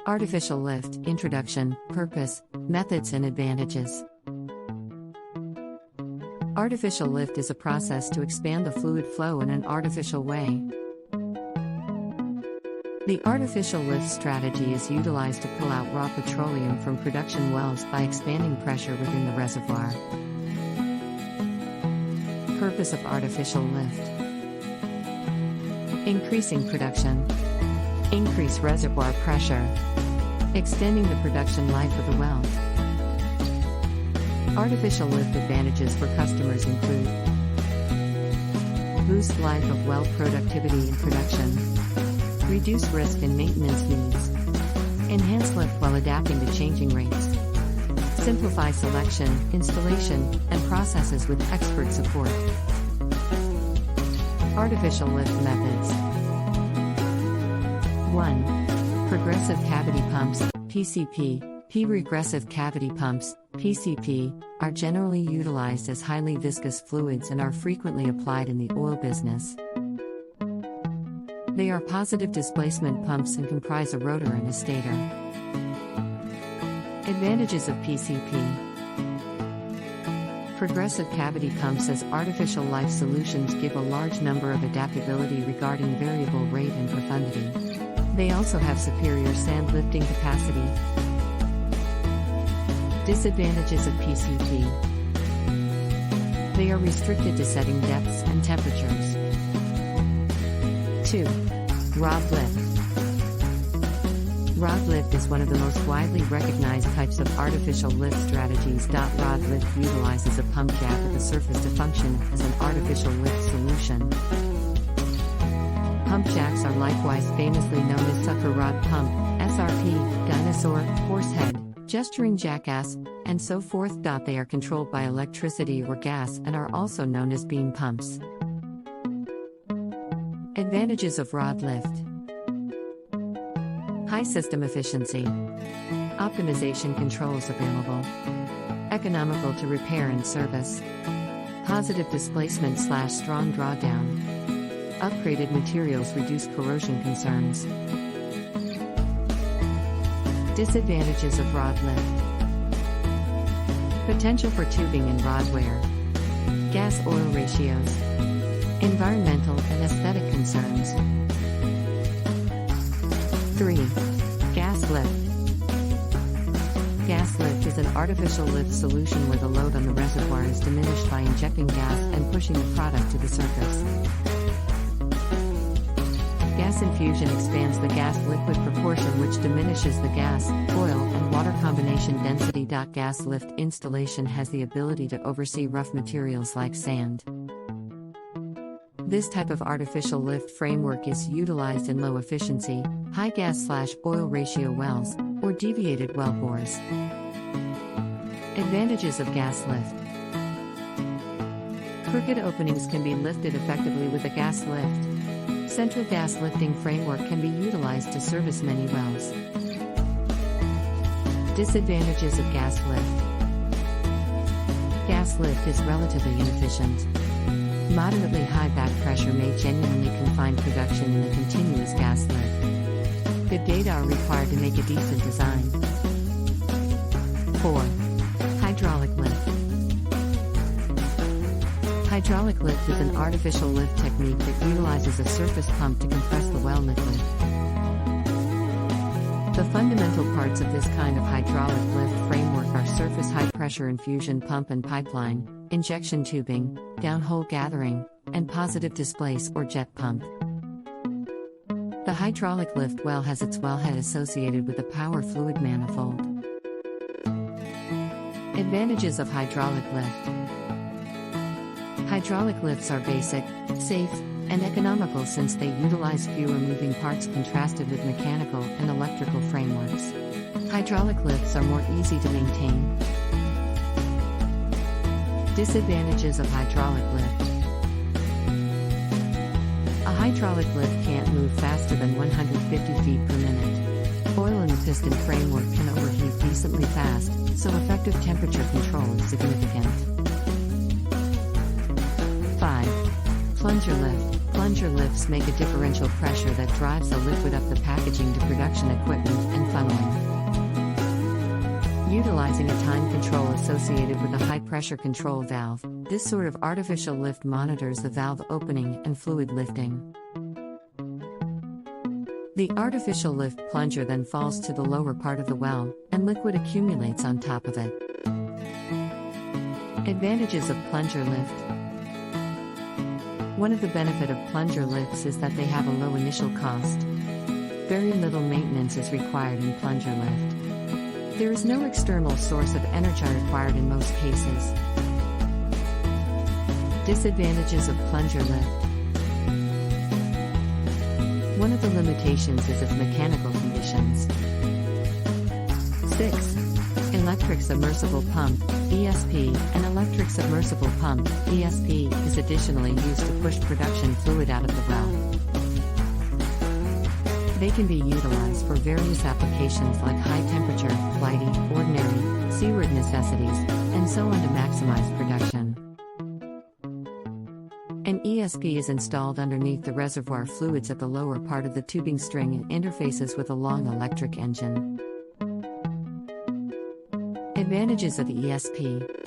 Artificial lift, introduction, purpose, methods and advantages. Artificial lift is a process to expand the fluid flow in an artificial way. The artificial lift strategy is utilized to pull out raw petroleum from production wells by expanding pressure within the reservoir. Purpose of artificial lift: increasing production, increase reservoir pressure, extending the production life of the well. Artificial lift advantages for customers include: boost life of well productivity and production, reduce risk and maintenance needs, enhance lift while adapting to changing rates, simplify selection, installation, and processes with expert support. Artificial lift methods. 1. Progressive cavity pumps, PCP. P-regressive cavity pumps, PCP, are generally utilized as highly viscous fluids and are frequently applied in the oil business. They are positive displacement pumps and comprise a rotor and a stator. Advantages of PCP. Progressive cavity pumps as artificial life solutions give a large number of adaptability regarding variable rate and profundity. They also have superior sand lifting capacity. Disadvantages of PCP. They are restricted to setting depths and temperatures. 2. Rod lift. Rod lift is one of the most widely recognized types of artificial lift strategies. Rod lift utilizes a pump jack at the surface to function as an artificial lift solution. Pump jacks are likewise famously known as sucker rod pump, SRP, dinosaur, horsehead, gesturing jackass, and so forth. They are controlled by electricity or gas and are also known as beam pumps. Advantages of rod lift: high system efficiency, optimization controls available, economical to repair and service, positive displacement / strong drawdown, upgraded materials reduce corrosion concerns. Disadvantages of rod lift: potential for tubing and rod wear, gas-oil ratios, environmental and aesthetic concerns. 3. Gas lift. Gas lift is an artificial lift solution where the load on the reservoir is diminished by injecting gas and pushing the product to the surface. Gas infusion expands the gas-liquid proportion, which diminishes the gas, oil, and water combination density. Gas lift installation has the ability to oversee rough materials like sand. This type of artificial lift framework is utilized in low-efficiency, high gas/oil ratio wells, or deviated well bores. Advantages of gas lift: crooked openings can be lifted effectively with a gas lift. Central gas lifting framework can be utilized to service many wells. Disadvantages of gas lift: gas lift is relatively inefficient. Moderately high back pressure may genuinely confine production in a continuous gas lift. Good data are required to make a decent design. 4. Hydraulic lift. Hydraulic lift is an artificial lift technique that utilizes a surface pump to compress the well liquid. The fundamental parts of this kind of hydraulic lift framework are surface high-pressure infusion pump and pipeline, injection tubing, downhole gathering, and positive displace or jet pump. The hydraulic lift well has its wellhead associated with a power fluid manifold. Advantages of hydraulic lift: hydraulic lifts are basic, safe, and economical since they utilize fewer moving parts contrasted with mechanical and electrical frameworks. Hydraulic lifts are more easy to maintain. Disadvantages of hydraulic lift: a hydraulic lift can't move faster than 150 feet per minute. Oil in the piston framework can overheat decently fast, so effective temperature control is significant. 5. Plunger lift. Plunger lifts make a differential pressure that drives the liquid up the packaging to production equipment and funneling. utilizing a time control associated with a high-pressure control valve. This sort of artificial lift monitors the valve opening and fluid lifting. The artificial lift plunger then falls to the lower part of the well, and liquid accumulates on top of it. Advantages of plunger lift. One of the benefits of plunger lifts is that they have a low initial cost. Very little maintenance is required in plunger lift. There is no external source of energy required in most cases. Disadvantages of plunger lift. One of the limitations is its mechanical conditions. 6. Electric submersible pump, ESP. An electric submersible pump, ESP, is additionally used to push production fluid out of the well. They can be utilized for various applications like high temperature, flighty, ordinary, seaward necessities, and so on to maximize production. An ESP is installed underneath the reservoir fluids at the lower part of the tubing string and interfaces with a long electric engine. Advantages of the ESP.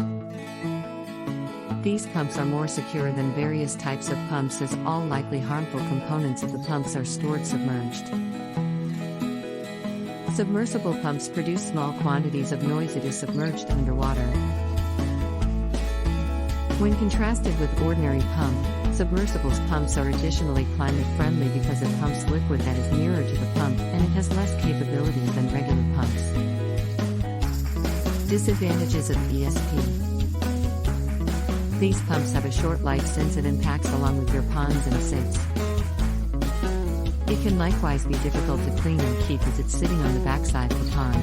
These pumps are more secure than various types of pumps as all likely harmful components of the pumps are stored submerged. Submersible pumps produce small quantities of noise it is submerged underwater. When contrasted with ordinary pump, submersibles pumps are additionally climate friendly because it pumps liquid that is nearer to the pump and it has less capability than regular pumps. Disadvantages of ESP. These pumps have a short life since it impacts along with your ponds and sinks. It can likewise be difficult to clean and keep as it's sitting on the backside of the pond.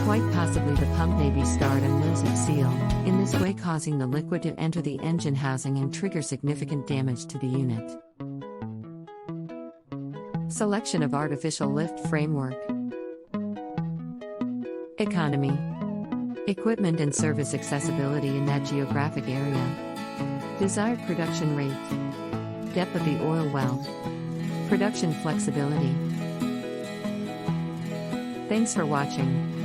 Quite possibly the pump may be scarred and lose its seal, in this way causing the liquid to enter the engine housing and trigger significant damage to the unit. Selection of artificial lift framework. Economy. Equipment and service accessibility in that geographic area. Desired production rate. Depth of the oil well. Production flexibility. Thanks for watching.